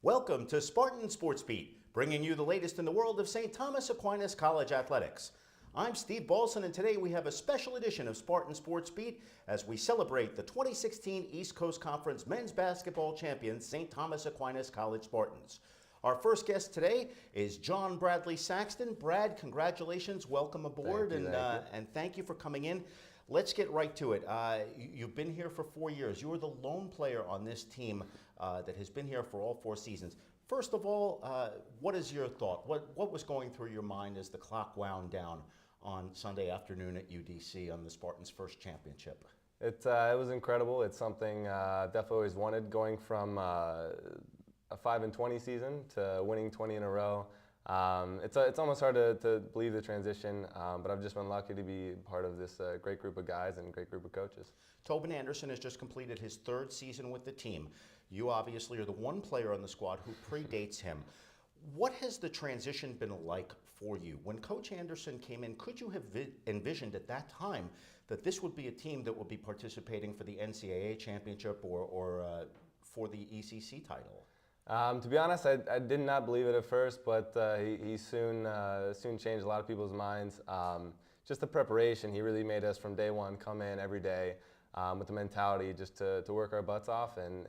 Welcome to Spartan Sports Beat, bringing you the latest in the world of St. Thomas Aquinas College athletics. I'm Steve Balsan, and today we have a special edition of Spartan Sports Beat as we celebrate the 2016 East Coast Conference men's basketball champions, St. Thomas Aquinas College Spartans. Our first guest today is John Bradley Saxton. Brad, congratulations, welcome aboard, and thank you for coming in. Let's get right to it. You've been here for 4 years. You were the lone player on this team that has been here for all 4 seasons. First of all, what is your thought? What was going through your mind as the clock wound down on Sunday afternoon at UDC on the Spartans' first championship? It was incredible. It's something definitely always wanted, going from a 5-20 season to winning 20 in a row. It's almost hard to believe the transition, but I've just been lucky to be part of this great group of guys and great group of coaches. Tobin Anderson has just completed his 3rd season with the team. You obviously are the one player on the squad who predates him. What has the transition been like for you? When Coach Anderson came in, could you have envisioned at that time that this would be a team that would be participating for the NCAA championship or for the ECC title? To be honest, I did not believe it at first, but he soon changed a lot of people's minds. Just the preparation, he really made us from day one come in every day with the mentality just to work our butts off and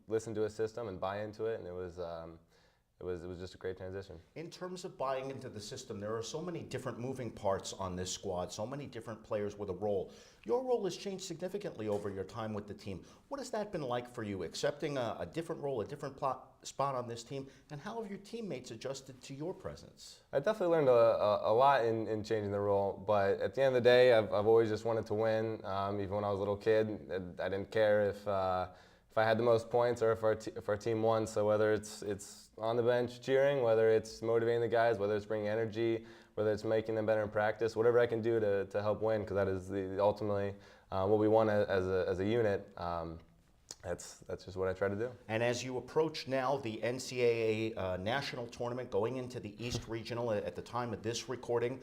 listen to his system and buy into it, and it was just a great transition. In terms of buying into the system, there are so many different moving parts on this squad, so many different players with a role. Your role has changed significantly over your time with the team. What has that been like for you, accepting a different role, a different spot on this team, and how have your teammates adjusted to your presence? I definitely learned a lot in changing the role, but at the end of the day, I've always just wanted to win. Even when I was a little kid, I didn't care if I had the most points or if our team won. So whether it's on the bench cheering, whether it's motivating the guys, whether it's bringing energy, whether it's making them better in practice, whatever I can do to help win, because that is ultimately what we want as a unit. That's just what I try to do. And as you approach now the NCAA national tournament, going into the East Regional at the time of this recording,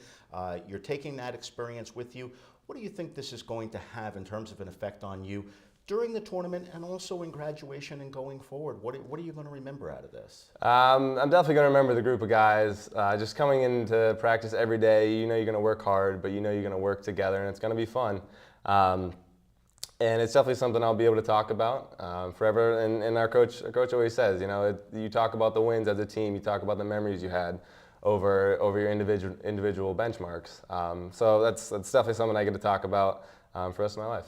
you're taking that experience with you. What do you think this is going to have in terms of an effect on you during the tournament and also in graduation and going forward? What are you going to remember out of this? I'm definitely going to remember the group of guys. Just coming into practice every day, you know you're going to work hard, but you know you're going to work together, and it's going to be fun. And it's definitely something I'll be able to talk about forever. And our coach always says, you know, you talk about the wins as a team, you talk about the memories you had over your individual benchmarks. So that's definitely something I get to talk about for the rest of my life.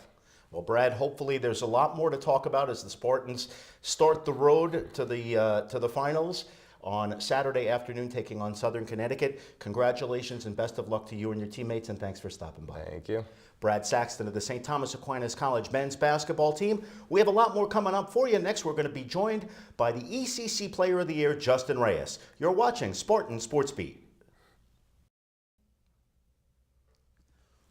Well, Brad, hopefully there's a lot more to talk about as the Spartans start the road to the finals on Saturday afternoon, taking on Southern Connecticut. Congratulations and best of luck to you and your teammates, and thanks for stopping by. Thank you. Brad Saxton of the St. Thomas Aquinas College men's basketball team. We have a lot more coming up for you. Next, we're going to be joined by the ECC Player of the Year, Justin Reyes. You're watching Spartan Sports Beat.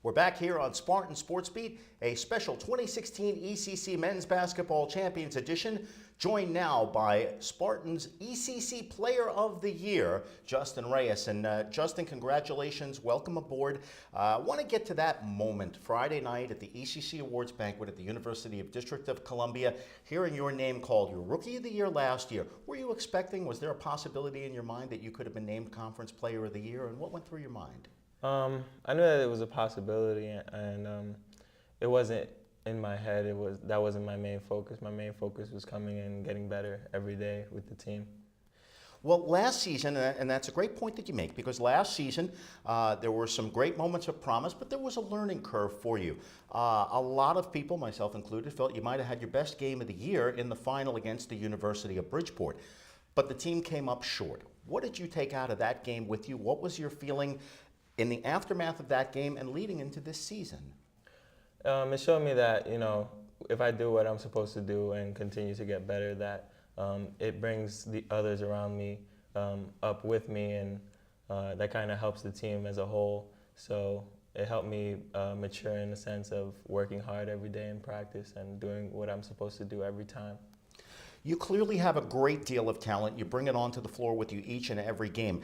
We're back here on Spartan Sports Beat, a special 2016 ECC Men's Basketball Champions edition, joined now by Spartan's ECC Player of the Year, Justin Reyes. And Justin, congratulations, welcome aboard. I want to get to that moment, Friday night at the ECC Awards Banquet at the University of District of Columbia, hearing your name called, your Rookie of the Year last year. Were you expecting, was there a possibility in your mind that you could have been named Conference Player of the Year, and what went through your mind? I knew that it was a possibility, and it wasn't in my head. That wasn't my main focus. My main focus was coming in and getting better every day with the team. Well, last season, and that's a great point that you make, because last season there were some great moments of promise, but there was a learning curve for you. A lot of people, myself included, felt you might have had your best game of the year in the final against the University of Bridgeport, but the team came up short. What did you take out of that game with you? What was your feeling in the aftermath of that game and leading into this season? It showed me that, you know, if I do what I'm supposed to do and continue to get better, that it brings the others around me up with me, and that kind of helps the team as a whole. So it helped me mature in the sense of working hard every day in practice and doing what I'm supposed to do every time. You clearly have a great deal of talent. You bring it onto the floor with you each and every game.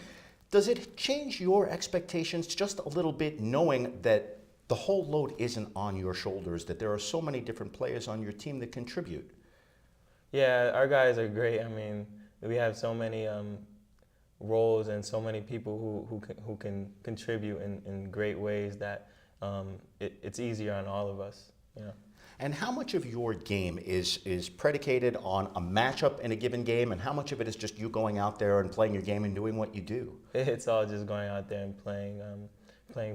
Does it change your expectations just a little bit, knowing that the whole load isn't on your shoulders, that there are so many different players on your team that contribute? Yeah, our guys are great. I mean, we have so many roles and so many people who can contribute in great ways that it's easier on all of us. You know. And how much of your game is predicated on a matchup in a given game, and how much of it is just you going out there and playing your game and doing what you do? It's all just going out there and playing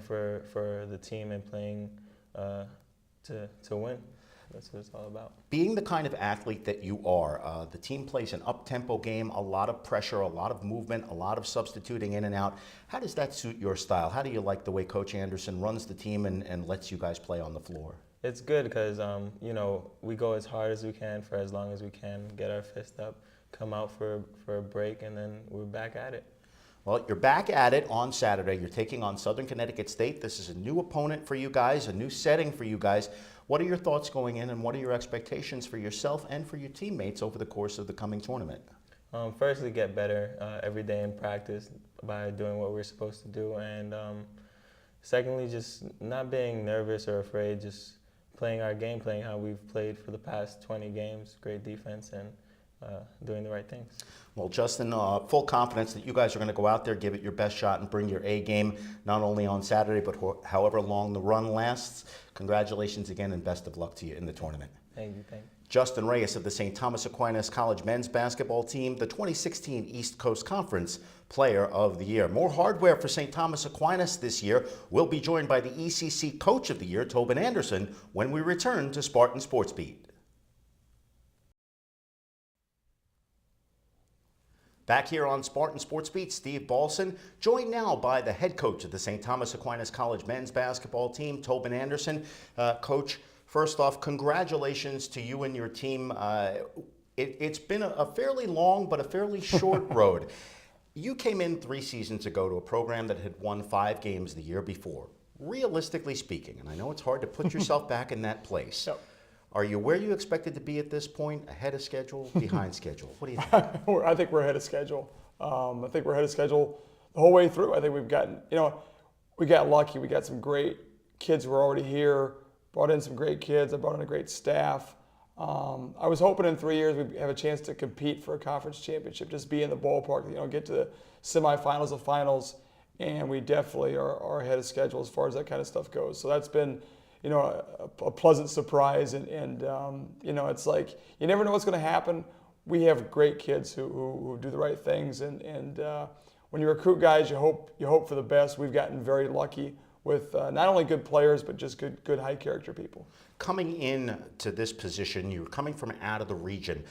for the team and playing to win. That's what it's all about. Being the kind of athlete that you are, the team plays an up-tempo game, a lot of pressure, a lot of movement, a lot of substituting in and out. How does that suit your style? How do you like the way Coach Anderson runs the team and lets you guys play on the floor? It's good because, you know, we go as hard as we can for as long as we can, get our fist up, come out for a break, and then we're back at it. Well, you're back at it on Saturday. You're taking on Southern Connecticut State. This is a new opponent for you guys, a new setting for you guys. What are your thoughts going in, and what are your expectations for yourself and for your teammates over the course of the coming tournament? Firstly, get better every day in practice by doing what we're supposed to do, and secondly, just not being nervous or afraid, just playing our game, playing how we've played for the past 20 games, great defense, and doing the right things. Well, Justin, full confidence that you guys are going to go out there, give it your best shot, and bring your A game, not only on Saturday, but however long the run lasts. Congratulations again, and best of luck to you in the tournament. Thank you. Thank you. Justin Reyes of the St. Thomas Aquinas College men's basketball team, the 2016 East Coast Conference Player of the Year. More hardware for St. Thomas Aquinas this year. We'll be joined by the ECC Coach of the Year, Tobin Anderson, when we return to Spartan Sports Beat. Back here on Spartan Sports Beat, Steve Balsan, joined now by the head coach of the St. Thomas Aquinas College men's basketball team, Tobin Anderson. Coach, first off, congratulations to you and your team. It's been a fairly long but a fairly short road. You came in 3 seasons ago to a program that had won 5 games the year before. Realistically speaking, and I know it's hard to put yourself back in that place, Yep. Are you where you expected to be at this point? Ahead of schedule? Behind schedule? What do you think? I think we're ahead of schedule. I think we're ahead of schedule the whole way through. I think we've gotten, we got lucky. We got some great kids who are already here, brought in some great kids. I brought in a great staff. I was hoping in 3 years we'd have a chance to compete for a conference championship, just be in the ballpark, get to the semifinals, or finals, and we definitely are ahead of schedule as far as that kind of stuff goes. So that's been, a pleasant surprise, and it's like you never know what's going to happen. We have great kids who do the right things, and when you recruit guys, you hope for the best. We've gotten very lucky with not only good players, but just good high character people. Coming in to this position, you were coming from out of the region,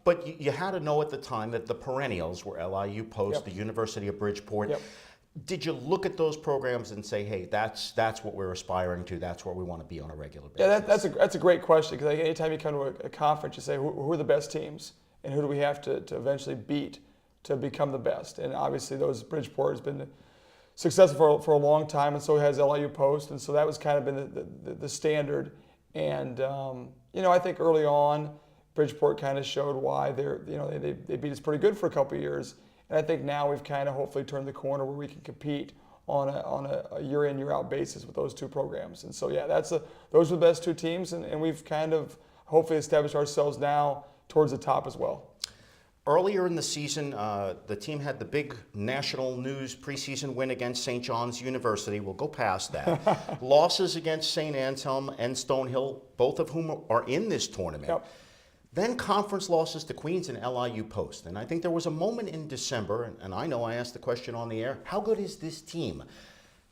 but you had to know at the time that the perennials were LIU Post, Yep. the University of Bridgeport. Yep. Did you look at those programs and say, hey, that's what we're aspiring to, that's where we want to be on a regular basis? Yeah, that's a great question, because anytime you come to a conference, you say, who are the best teams, and who do we have to eventually beat to become the best? And obviously, Bridgeport has been successful for a long time, and so has LIU Post, and so that was kind of been the standard. And I think early on, Bridgeport kind of showed why they beat us pretty good for a couple of years. And I think now we've kind of hopefully turned the corner where we can compete on a year in, year out basis with those 2 programs. And so, yeah, those are the best 2 teams, and we've kind of hopefully established ourselves now towards the top as well. Earlier in the season, the team had the big national news preseason win against St. John's University. We'll go past that. Losses against St. Anselm and Stonehill, both of whom are in this tournament. Yep. Then conference losses to Queens and LIU Post. And I think there was a moment in December, and I know I asked the question on the air, how good is this team?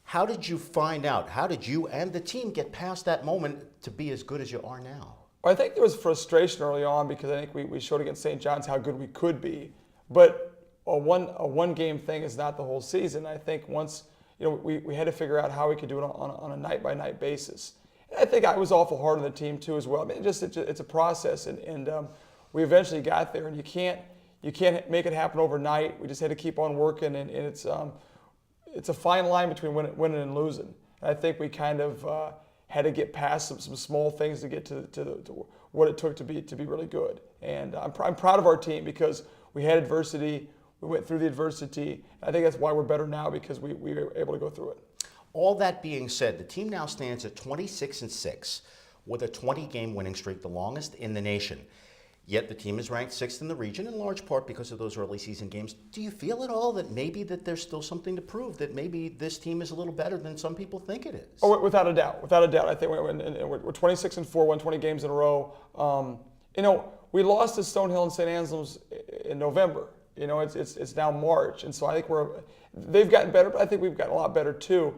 How did you find out? How did you and the team get past that moment to be as good as you are now? I think there was frustration early on, because I think we showed against St. John's how good we could be. But a one game thing is not the whole season. I think once, we had to figure out how we could do it on a night-by-night basis. I think I was awful hard on the team too as well. I mean, it's a process, and we eventually got there. And you can't make it happen overnight. We just had to keep on working, and it's a fine line between winning and losing. And I think we kind of had to get past some small things to get to what it took to be really good. And I'm proud of our team, because we had adversity. We went through the adversity. I think that's why we're better now, because we were able to go through it. All that being said, the team now stands at 26-6 with a 20-game winning streak, the longest in the nation. Yet the team is ranked 6th in the region, in large part because of those early season games. Do you feel at all that maybe that there's still something to prove, that maybe this team is a little better than some people think it is? Oh, without a doubt. Without a doubt. I think we're 26-4, won 20 games in a row. We lost to Stonehill and St. Anselm's in November. It's now March, and so I think they've gotten better, but I think we've gotten a lot better too.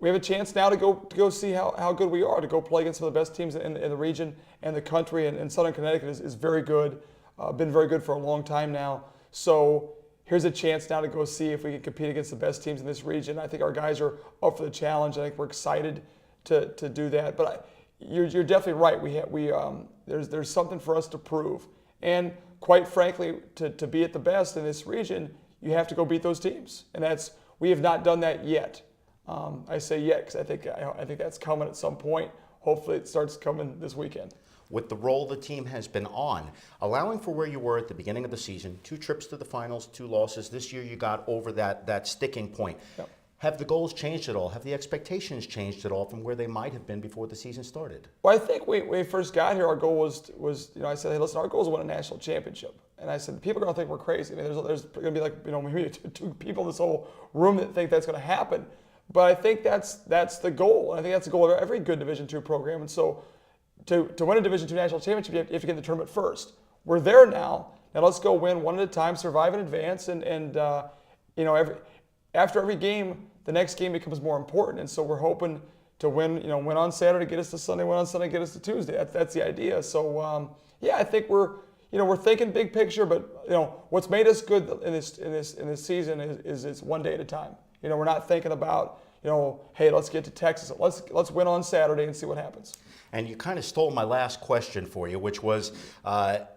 We have a chance now to go see how good we are, to go play against some of the best teams in the region and the country. And Southern Connecticut is very good, been very good for a long time now. So here's a chance now to go see if we can compete against the best teams in this region. I think our guys are up for the challenge. I think we're excited to do that. But you're definitely right. There's something for us to prove. And quite frankly, to be at the best in this region, you have to go beat those teams. And we have not done that yet. I say yet because I think that's coming at some point. Hopefully it starts coming this weekend. With the role the team has been on, allowing for where you were at the beginning of the season, 2 trips to the finals, 2 losses. This year you got over that sticking point. Yep. Have the goals changed at all? Have the expectations changed at all from where they might have been before the season started? Well, I think when we first got here, our goal was I said, hey, listen, our goal is to win a national championship. And I said, people are going to think we're crazy. I mean, there's going to be maybe 2 people in this whole room that think that's going to happen. But I think that's the goal. And I think that's the goal of every good Division II program. And so to win a Division II national championship, you have to get in the tournament first. We're there now. Now let's go win one at a time, survive in advance, and after every game, the next game becomes more important. And so we're hoping to win on Saturday, get us to Sunday, win on Sunday, get us to Tuesday. That's the idea. So I think we're thinking big picture, but what's made us good in this season is it's one day at a time. We're not thinking about, hey, let's get to Texas. Let's win on Saturday and see what happens. And you kind of stole my last question for you, which was,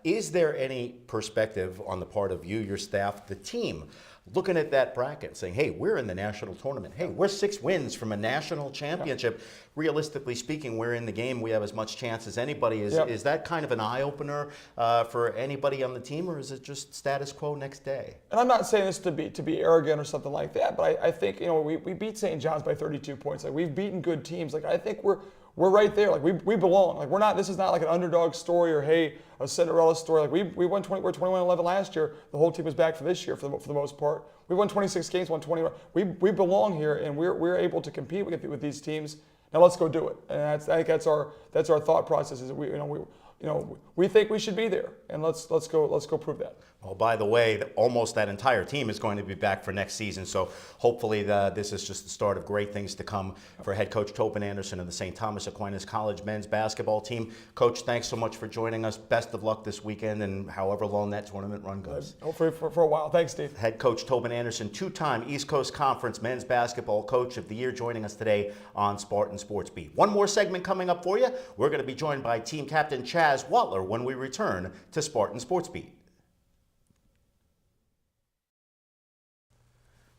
is there any perspective on the part of you, your staff, the team, looking at that bracket saying, hey, we're in the national tournament. Hey, we're 6 wins from a national championship. Yeah. Realistically speaking, we're in the game. We have as much chance as anybody. Is that kind of an eye-opener for anybody on the team, or is it just status quo next day? And I'm not saying this to be arrogant or something like that, but I think we beat St. John's by 32 points. Like, we've beaten good teams. Like, I think we're right there. Like, we belong. Like, we're not. This is not like an underdog story or hey, a Cinderella story. Like, we won 20. We're 21-11 last year. The whole team was back for this year for the most part. We won 26 games, won 21. We belong here, and we're able to compete with these teams. Now let's go do it. And I think that's our thought process. Is we think we should be there, and let's go prove that. Well, by the way, almost that entire team is going to be back for next season, so hopefully this is just the start of great things to come for head coach Tobin Anderson and the St. Thomas Aquinas College men's basketball team. Coach, thanks so much for joining us. Best of luck this weekend and however long that tournament run goes. Hopefully for a while. Thanks, Steve. Head coach Tobin Anderson, 2-time East Coast Conference men's basketball coach of the year, joining us today on Spartan Sports Beat. One more segment coming up for you. We're going to be joined by team captain Chaz Watler when we return to Spartan Sports Beat.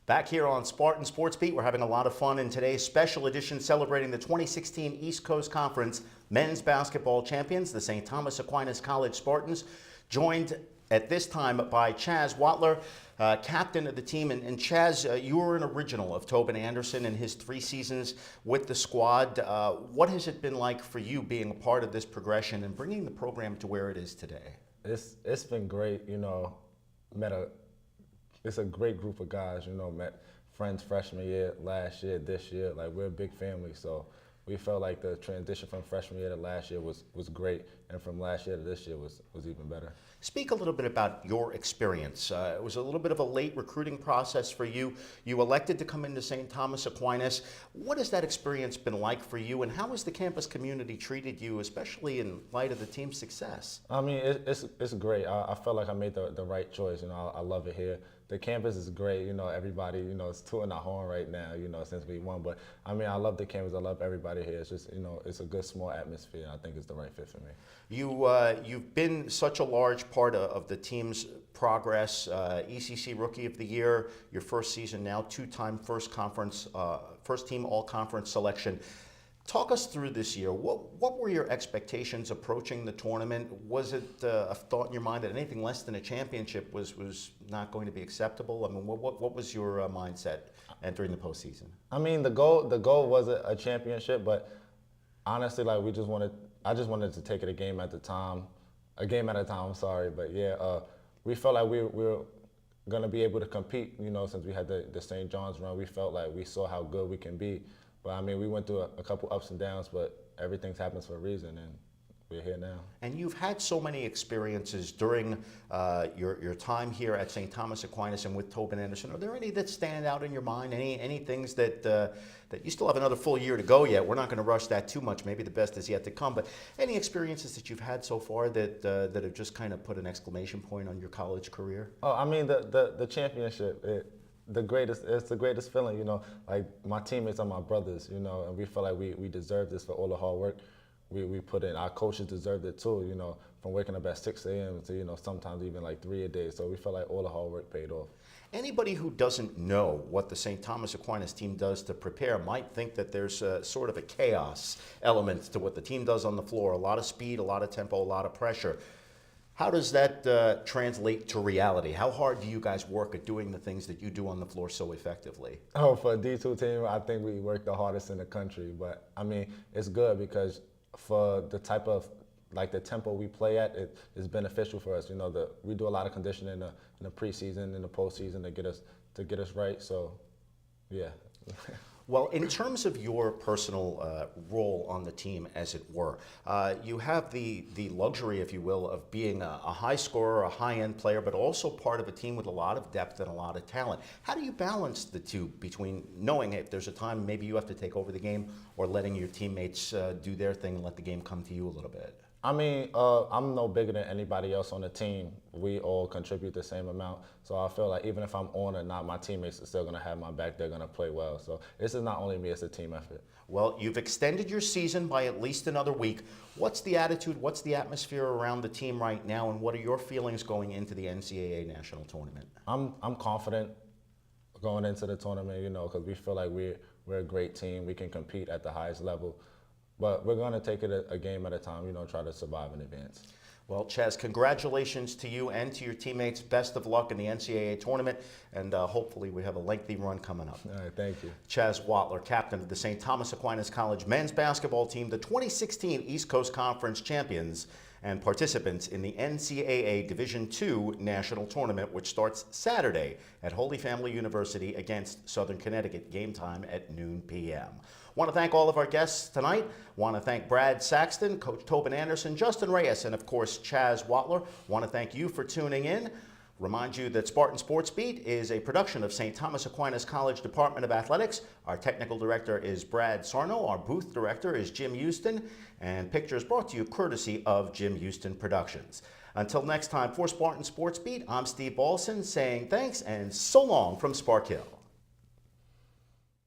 Back here on Spartan Sports Beat, we're having a lot of fun in today's special edition celebrating the 2016 East Coast Conference men's basketball champions, the St. Thomas Aquinas College Spartans, joined at this time by Chaz Watler, captain of the team. And Chaz, you were an original of Tobin Anderson in his 3 seasons with the squad. What has it been like for you being a part of this progression and bringing the program to where it is today? It's been great, It's a great group of guys, met friends freshman year, last year, this year. Like, we're a big family, so we felt like the transition from freshman year to last year was great, and from last year to this year was even better. Speak a little bit about your experience. It was a little bit of a late recruiting process for you. You elected to come into St. Thomas Aquinas. What has that experience been like for you, and how has the campus community treated you, especially in light of the team's success? I mean, it's great. I felt like I made the right choice. I love it here. The campus is great. Everybody, is tooting our horn right now, since we won. But, I mean, I love the campus. I love everybody here. It's just, it's a good, small atmosphere. I think it's the right fit for me. You've been such a large part of the team's progress. ECC Rookie of the Year, your first season now, 2-time first team all-conference selection. Talk us through this year. What were your expectations approaching the tournament? Was it a thought in your mind that anything less than a championship was not going to be acceptable? I mean, what was your mindset entering the postseason? I mean, the goal was a championship, but honestly, like, I just wanted to take it a game at a time. A game at a time. I'm sorry, but yeah, we felt like we were gonna be able to compete. You know, since we had the St. John's run, we felt like we saw how good we can be. But I mean, we went through a couple ups and downs, but everything happens for a reason, and we're here now. And you've had so many experiences during your time here at St. Thomas Aquinas and with Tobin Anderson. Are there any that stand out in your mind? Any things that that you still have another full year to go yet? We're not going to rush that too much. Maybe the best is yet to come. But any experiences that you've had so far that that have just kind of put an exclamation point on your college career? Oh, I mean the championship. It's the greatest feeling, you know. Like my teammates are my brothers, you know, and we feel like we deserve this for all the hard work we put in. Our coaches deserved it too, you know, from waking up at 6 a.m. to, you know, sometimes even like 3 a day. So we felt like all the hard work paid off. Anybody who doesn't know what the St. Thomas Aquinas team does to prepare might think that there's sort of a chaos element to what the team does on the floor. A lot of speed, a lot of tempo, a lot of pressure. How does that translate to reality? How hard do you guys work at doing the things that you do on the floor so effectively? Oh, for a D2 team, I think we work the hardest in the country. But I mean, it's good because for the type of the tempo we play at, it is beneficial for us. You know, we do a lot of conditioning in the preseason, in the postseason to get us right. So, yeah. Well, in terms of your personal role on the team, as it were, you have the luxury, if you will, of being a high scorer, a high-end player, but also part of a team with a lot of depth and a lot of talent. How do you balance the two between knowing if there's a time maybe you have to take over the game or letting your teammates do their thing and let the game come to you a little bit? I mean, I'm no bigger than anybody else on the team. We all contribute the same amount. So I feel like even if I'm on or not, my teammates are still going to have my back. They're going to play well. So this is not only me, it's a team effort. Well, you've extended your season by at least another week. What's the attitude, what's the atmosphere around the team right now, and what are your feelings going into the NCAA National Tournament? I'm confident going into the tournament, you know, because we feel like we're a great team. We can compete at the highest level. But we're going to take it a game at a time, you know, try to survive and advance. Well, Chaz, congratulations to you and to your teammates. Best of luck in the NCAA tournament, and hopefully we have a lengthy run coming up. All right, thank you. Chaz Watler, captain of the St. Thomas Aquinas College men's basketball team, the 2016 East Coast Conference champions, and participants in the NCAA Division II National Tournament, which starts Saturday at Holy Family University against Southern Connecticut, game time at noon p.m. Want to thank all of our guests tonight. Want to thank Brad Saxton, Coach Tobin Anderson, Justin Reyes, and of course Chaz Watler. Want to thank you for tuning in. Remind you that Spartan Sports Beat is a production of St. Thomas Aquinas College Department of Athletics. Our technical director is Brad Sarno. Our booth director is Jim Houston. And pictures brought to you courtesy of Jim Houston Productions. Until next time, for Spartan Sports Beat, I'm Steve Balsan saying thanks and so long from Spark Hill.